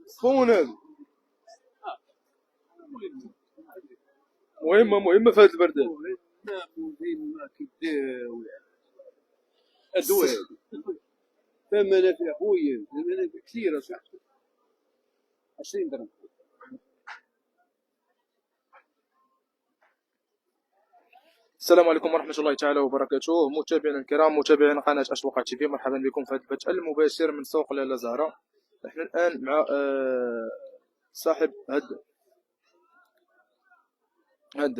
سخون هذه مهمة في هذا البرد. مهمة كداوي الدواء ثمنها خويا، ثمنها كثيرة صح. 20 درهم. السلام عليكم ورحمة الله تعالى وبركاته. متابعينا الكرام، متابعين قناة أشواق تي في، مرحبا بكم في هذا البث المباشر من سوق لاله زهرة. احنا الآن مع صاحب هاد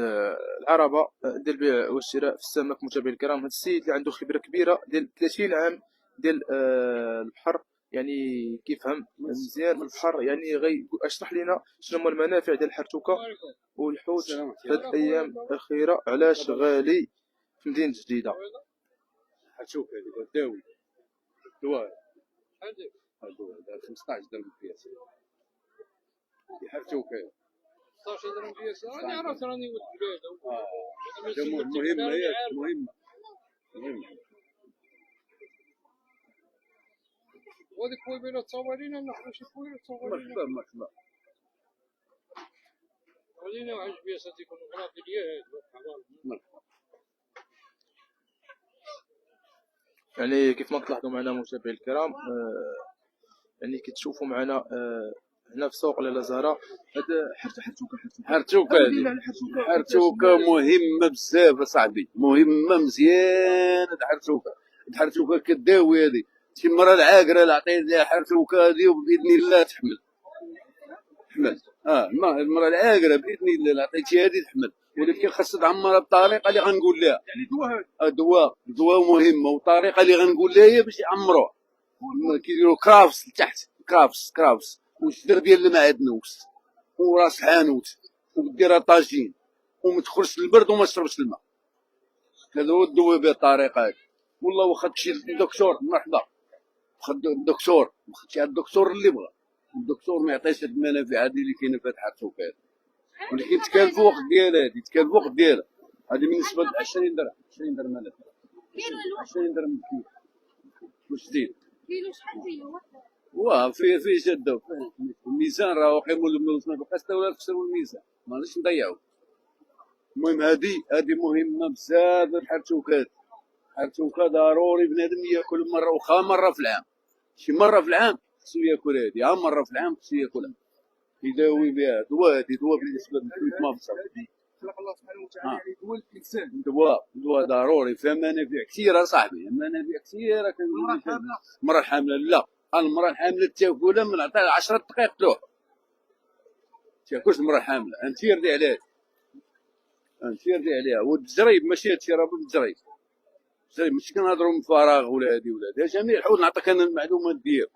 العربة ديال البيع والشراء في السمك. متابعي الكرام، هاد السيد اللي عنده خبرة كبيرة ديال 30 عام ديال البحر، يعني كيفهم مزيان في البحر، يعني غيشرح لنا شنو هما المنافع ديال الحرتوكة والحوت في هاد الأيام الأخيرة، علاش غالي في مدينة جديدة. حتشوف هذه داوي الدواء هذا 15 درهم قياس يحرتوك 16 درهم قياس. انا عرفت راني ولد بلاد. مهمة هي مهمة. وهذيك كويبيله تصورينا نحن شي كويبيله تصورينا. مرحبا ولينا واحد بياسات يكون غراض ديال مرحبا. يعني كيف ما تلاحظوا معنا متابعي الكرام، يعني كتشوفوا معنا هنا في سوق لاله زهرة. هذا حرتوكة مهمة بزاف اصاحبي، مهمة مزيان. الحرتوكة كداوي هذه. شي مرة العاقرة اللي عطيت لها حرتوكة هذه وبإذن الله تحمل. المرة العاقرة بإذن الله اللي عطيتها هذه تحمل، ولكن خاصها تعمرها بالطريقة اللي غنقول لها. يعني دواء مهمة، والطريقة اللي غنقول لها هي باش يعمروها. كيديروا كرافس لتحت، كرافس والشدر ديال المعدنوس وراس حانوت، وديرها طاجين وما تدخلش للبرد وما تشربش الماء. هذا هو الدواء بهذه الطريقة هذه. والله واخا تمشي للدكتور مرحبا، خد الدكتور، مشي عند الدكتور اللي بغا، الدكتور ما يعطيش هاد المنافع هذه اللي كاينه في هاد الحرتوكة هذه، ولكن تكالف وقت ديالها هذه بالنسبة ل 20 درهم. 20 درهم هذا 20 درهم كيلو واش زيد كيلو شحال فيه واه فيه جده. الميزان راه قيموا الموز، ما بقاش حتى ولا تكسروا الميزان، ماناش نضيعوا. المهم هذه مهمه بزاف. الحرتوكات ضروري بنادم ياكل مره، واخا مره في العام، شي مره في العام خصو ياكل هذه، مره في العام خصو ياكلها يداوي بها. دواء بالنسبه للحوت ما بصح خلق الله سبحانه وتعالى، يعني دواء الانسان. دواء ضروري، فيها منافع كثيره صاحبي، منافع كثيره. كنقول المراه الحامله لا، المراه الحامله تاكلها من عطاها 10 دقائق تروح. تاكلش المراه الحامله، انتير دي عليها. والتجريب ماشي هادشي، راه بالتجريب. ماشي كنهضروا من فراغ ولا هادي ولا هادي. جميع الحوت نعطيك انا المعلومات ديال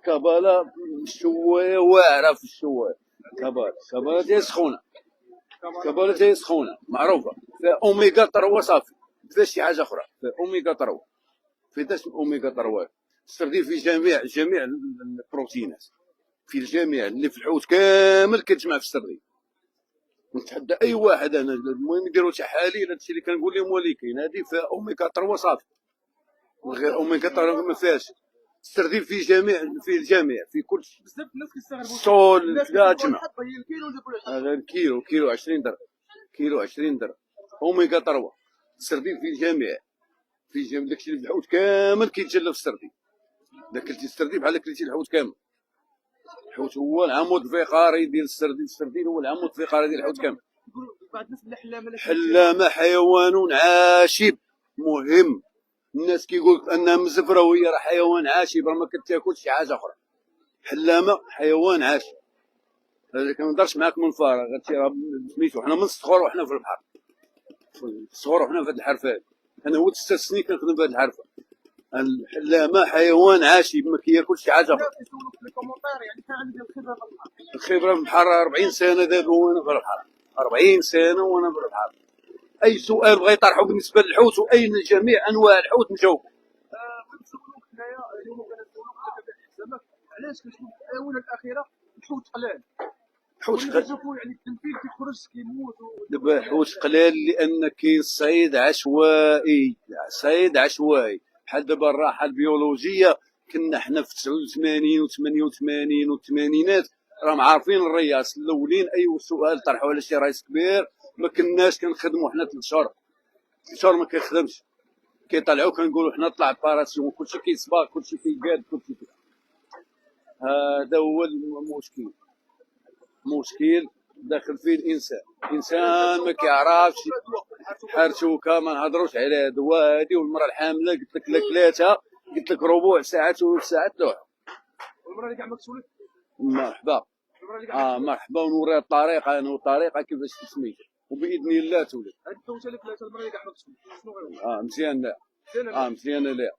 كباله الشوايه واعره في الشوايه. كباله ديال سخونه معروفه، فيها اوميغا 3 صافي، فيها شي حاجه اخرى، فيها اوميغا 3. فيهاش اوميغا 3 تستخدم في جميع البروتينات، في الجميع اللي في الحوت كامل كتجمع في السردين. نتحدى اي واحد انا، المهم يديروا تحاليل. هادشي اللي كنقول لهم، ولكن هذه فيها اوميغا 3 صافي، غير اوميغا 3 ما فيهاش. تستخدم في الجميع في كل شيء. بزاف الناس كيستغربوا الصول لا تجمع. هذا الكيلو 20 درهم، كيلو 20 درهم اوميغا 3. تستخدم في الجميع داكشي اللي في الحوت كامل كيتجلى في السردين. داك كلتي السردين بحال كلتي الحوت كامل. الحوت هو العمود الفقري ديال السردين هو العمود الفقري ديال الحوت كامل. بعض الناس الحلامه حيوان عاشب مهم. الناس كيقول انها مزفره وهي راه حيوان عاشب، راه ما كتاكلش شي حاجه اخرى. حلامه حيوان عاشب، هذا كنهضرش معاك من فراغ. هادشي راه سميتو، حنا من الصغر وحنا في البحر، الصغر وحنا في هاد الحرفه هادي. انا هو 6 سنين كنخدم في هاد الحرفه. الحلامه حيوان عاشب ما كياكلش شي حاجه اخرى. يعني كان عندي الخبره في البحر 40 سنه دابا وانا في البحر، 40 سنه وانا في البحر. اي سؤال بغا يطرحه بالنسبه للحوت واي جميع انواع الحوت نجاوب. كنسولوك حنايا اليوم كنسولوك السمك، علاش كنشوف في الاونه الاخيره الحوت قلال؟ حوت كنشوفوا يعني التمثيل كيخرج كيموت دابا حوت قلال لان كاين صيد عشوائي، صيد عشوائي. بحال دابا الراحه البيولوجيه كنا حنا في 89 و 88 والثمانينات راهم عارفين الرياس الاولين. اي سؤال طرحوا على شي رئيس كبير ما كناش كنخدموا حنا 3 شهور، 3 شهور ما كيخدمش، كيطلعوا كنقولوا حنا طلع باراسيون، كلشي كيصباغ، كلشي كيقاد، كلشي هذا هو المشكل. مشكل داخل فيه الانسان ما كيعرفش حرشوكه. ما نهضروش على هادو هادي والمراه الحامله قلت لك لا 3 قلت لك ربع ساعه ثلث ساعه تروح. والمرة اللي كاع ما تسولك مرحبا. المرة اللي كاع مرحبا ونوريها الطريقه انا والطريقه كيفاش تسميت وباذن الله تولد. هاد الدوشه اللي 3 المرة اللي كاع ما تسولك شنو غيقول؟ مزيان. لا مزيانة مزيانه. لا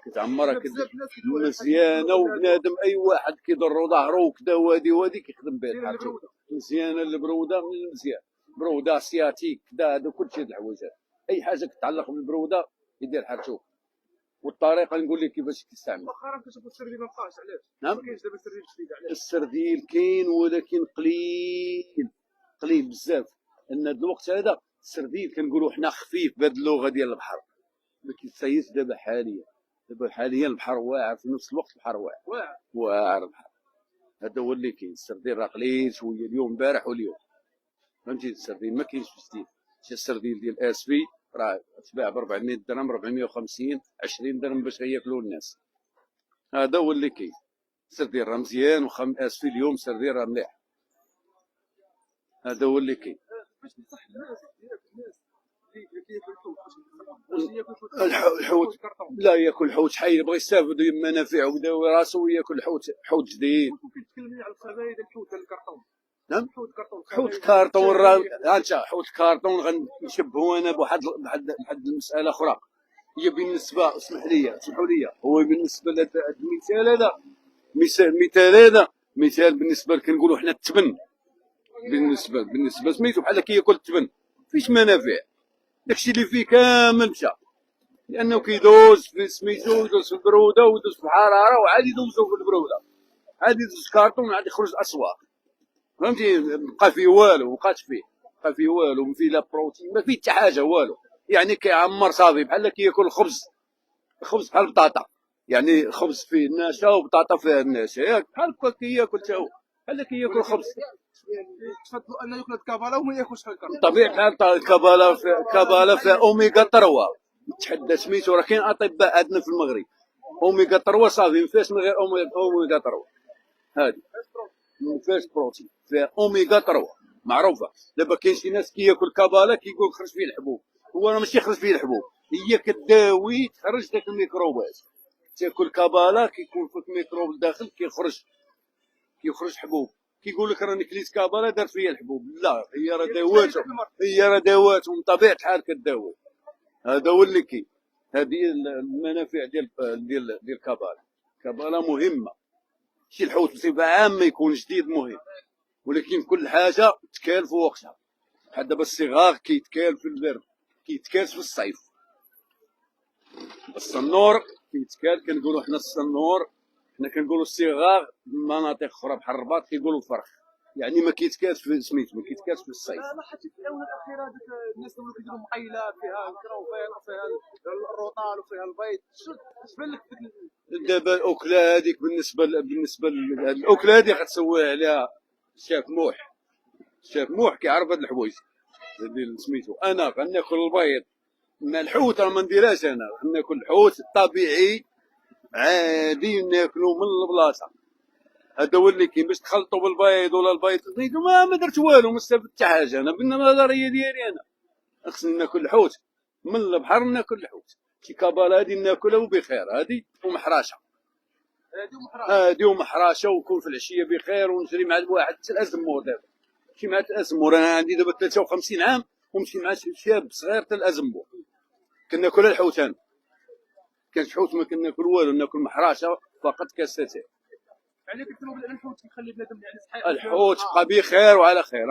كتعمرها بزاف الناس كيقولوا مزيانه. وبنادم اي واحد كيضرو ظهرو وكذا وهادي كيخدم بها مزيانة الحاجه. البرودة. مزيانه البروده من المزيان، بروده سياتيك كذا هذا كلشي د الحوايج. اي حاجه كتعلق بالبروده يدير حرشوك. والطريقه نقول لك كيفاش تستعمل. مؤخرا كنشوفوا السردين ما بقاش علاش؟ نعم. ما كاينش دابا السردين جديد علاش؟ السرديل كاين ولكن قليل بزاف. ان هذا الوقت هذا السرديل كنقولوا حنا خفيف بهذه اللغه ديال البحر، ما كيتسيس دابا حاليا. دابا حاليا البحر واعر، في نفس الوقت البحر واعر البحر. هذا هو اللي كاين. السرديل راه قليل شويه اليوم، امبارح واليوم فهمتي. السرديل ما كاينش جديد. شي السرديل ديال اسفي راه تباع ب 400 درهم 450 20 درهم باش ياكلوا الناس. هذا هو اللي كاين. السرديل راه مزيان اسفي اليوم السرديل راه مليح. هذا هو اللي كاين. باش نصح الناس اللي كياكل الحوت لا ياكل الحوت حي، بغى يستافد من منافعه ويداوي راسو وياكل حوت جديد. كتكلمني على الخبايا ديال الحوت الكرتون. نعم. حوت كرتون راه انت حوت كارطون غنشبهو انا بواحد المساله اخرى. هي بالنسبه اسمحوا لي هو بالنسبه لهذا المثال هذا مثال بالنسبه كنقولوا حنا التبن. بالنسبه سميتو بحال كياكل التبن فيش منافع. داكشي اللي فيه كامل مشى، لانه كيدوز في سميتو، يدوز في البروده ويدوز في الحراره وعاد يدوزو في البروده، عاد يدوز كارطون عاد يخرج الاسواق. فهمتي بقى فيه والو، مبقاش فيه، بقى فيه والو، ما فيه لا بروتين ما فيه حتى حاجه والو. يعني كيعمر صافي بحال كياكل خبز بحال البطاطا. يعني خبز فيه النشا وبطاطا فيها النشا، ياك بحال هكا كياكل حتى هو بحال كياكل خبز. تفضلوا انه ياكل الكابالا وما ياكلش الكرتون. طبيعي بحال الكابالا فيها اوميغا 3 تحدى سميتو. راه كاين اطباء عندنا في المغرب اوميغا 3 صافي ما فيهاش من غير اوميغا 3. هادي ما فيهاش بروتين، فيها اوميغا 3 معروفه. دابا كاين شي ناس كياكل كابالا كيقول خرج فيه الحبوب، هو راه ماشي خرج فيه الحبوب، هي كداوي تخرج داك الميكروبات. تاكل كابالا كيكون فيك ميكروب لداخل كيخرج حبوب. كيقول لك راني كليت كابالا دار فيا الحبوب، لا هي راه دواته من طبيعه الحال كداوي. هذا هو اللي كاين. هذه المنافع ديال الكابالا مهمه. شي الحوت بصفه عامه يكون جديد مهم، ولكن كل حاجه تكال في وقتها. بحال دابا الصغار كيتكال في البرد، كيتكال في الصيف. الصنور كيتكال كنقولوا حنا الصنور، حنا كنقولوا الصغار مناطق اخرى بحال الرباط كيقولوا الفرخ. يعني ما كيتكالش في سميتو، ما كيتكالش في الصيف. لاحظت في الاونه الاخيره هذوك الناس اللي كيديروا مقيلات فيها الكروفيل وفيها الروطال وفيها البيض، اش بان لك دابا الاكله هذيك بالنسبه الاكله هذه غتسوي عليها شاف موح كيعرف هاد الحوايج اللي سميتو. انا غناكل البيض مع الحوت، راه ما نديرهاش انا. غناكل الحوت طبيعي عادي ناكلو من البلاصه. هذا هو اللي كاين. باش تخلطوا بالبيض ولا البيض زيدو ما درت والو، ما استفدت حتى حاجه انا. بينما النظريه ديالي انا خصني ناكل الحوت من البحر، ناكل الحوت. شي كابالا هادي ناكلها وبخير، هادي ومحراشه، هادي ومحراشه وكون في العشيه بخير. ونشري مع واحد حتى الازمور. دابا شي مع الازمور انا عندي دابا 53 عام ومشي مع شاب صغير حتى الازمور كناكل الحوتان. كان الحوت ما كناكل والو، ناكل محراشه فقط كاستين. يعني كتقولوا بان الحوت كيخلي بنادم يعني صحيح. الحوت بقى بخير وعلى خير،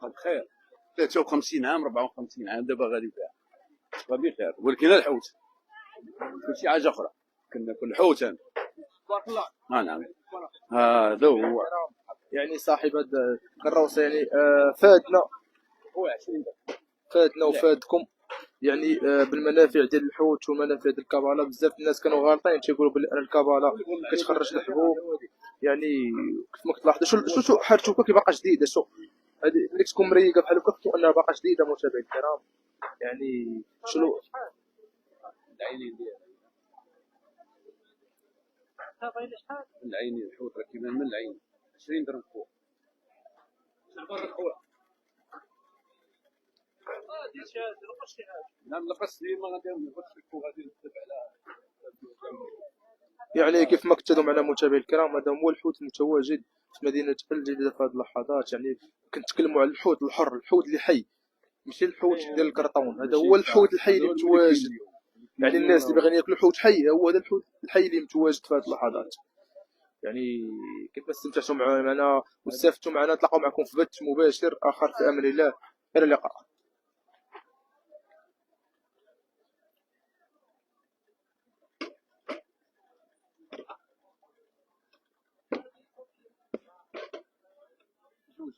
بقى بخير. 53 عام 54 عام دابا غادي فيها بقى بخير. ولكن الحوت كلشي حاجه اخرى. كناكل الحوت انا. تبارك الله. نعم هذا هو. يعني صاحب هاد الكروسه يعني فادنا هو 20 فادنا وفادكم يعني بالمنافع ديال الحوت والمنافع ديال الكابالا. بزاف الناس كانوا غالطين تيقولوا بلي ان الكابالا كتخرج الحبوب، يعني كيف ما كتلاحظوا شو حال شوفه كيبقى جديده. شو هذه ملي تكون مريقه بحال هكا كتكون انها باقا جديده. متابعي الكرام يعني شنو العينين ديالها هذا اللي شحال العينين الحوت راه كيبان من العين 20 درهم فوق دير شي هذا نقص شي هذا نعم لقص لي ما غادي نبغيش نكون غادي نكتب على يعني كيف ما كنتوا معنا متابعي الكرام، هذا هو الحوت المتواجد في مدينه الجديده في هذه اللحظات. يعني كنتكلموا على الحوت الحر، الحوت اللي حي، ماشي الحوت ديال الكرطون. هذا هو الحوت الحي اللي متواجد. يعني الناس اللي باغيين ياكلوا حوت حي، هو هذا الحوت الحي اللي متواجد في هذه اللحظات. يعني كيف ما استمتعتوا معنا واستفدتوا معنا، نتلاقاو معكم في بث مباشر اخر في امان الله. الى اللقاء. جوج